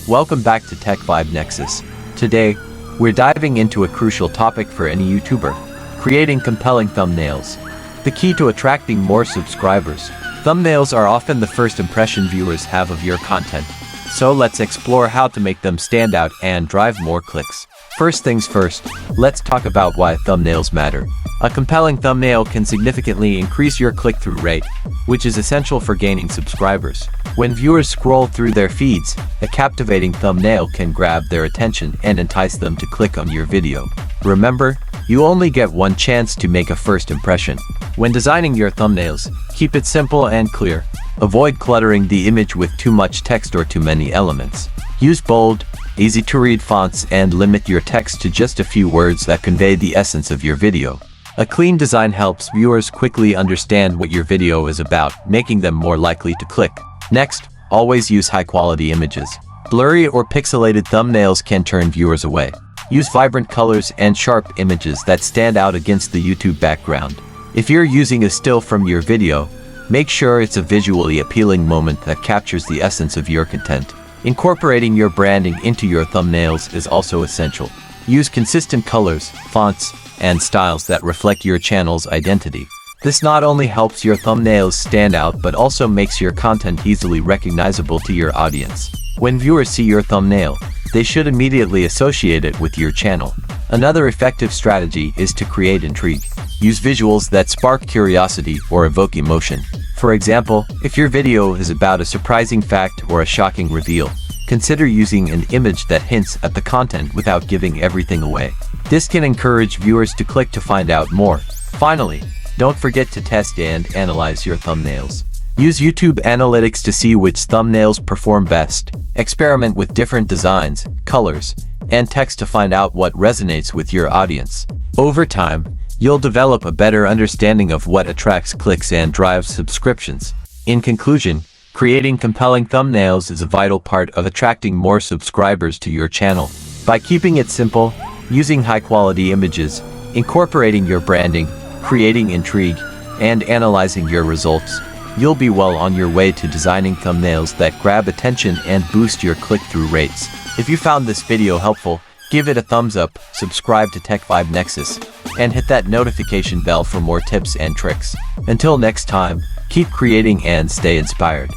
Welcome back to Tech Vibe Nexus. Today, we're diving into a crucial topic for any YouTuber: creating compelling thumbnails. The key to attracting more subscribers. Thumbnails are often the first impression viewers have of your content, so let's explore how to make them stand out and drive more clicks. First things first, let's talk about why thumbnails matter. A compelling thumbnail can significantly increase your click-through rate, which is essential for gaining subscribers. When viewers scroll through their feeds, a captivating thumbnail can grab their attention and entice them to click on your video. Remember, you only get one chance to make a first impression. When designing your thumbnails, keep it simple and clear. Avoid cluttering the image with too much text or too many elements. Use bold, easy-to-read fonts and limit your text to just a few words that convey the essence of your video. A clean design helps viewers quickly understand what your video is about, making them more likely to click. Next, always use high-quality images. Blurry or pixelated thumbnails can turn viewers away. Use vibrant colors and sharp images that stand out against the YouTube background. If you're using a still from your video, make sure it's a visually appealing moment that captures the essence of your content. Incorporating your branding into your thumbnails is also essential. Use consistent colors, fonts, and styles that reflect your channel's identity. This not only helps your thumbnails stand out but also makes your content easily recognizable to your audience. When viewers see your thumbnail, they should immediately associate it with your channel. Another effective strategy is to create intrigue. Use visuals that spark curiosity or evoke emotion. For example, if your video is about a surprising fact or a shocking reveal, consider using an image that hints at the content without giving everything away. This can encourage viewers to click to find out more. Finally, don't forget to test and analyze your thumbnails. Use YouTube Analytics to see which thumbnails perform best. Experiment with different designs, colors, and text to find out what resonates with your audience. Over time, you'll develop a better understanding of what attracts clicks and drives subscriptions. In conclusion, creating compelling thumbnails is a vital part of attracting more subscribers to your channel. By keeping it simple, using high-quality images, incorporating your branding, creating intrigue, and analyzing your results, you'll be well on your way to designing thumbnails that grab attention and boost your click-through rates. If you found this video helpful, give it a thumbs up, subscribe to Tech Vibe Nexus, and hit that notification bell for more tips and tricks. Until next time, keep creating and stay inspired.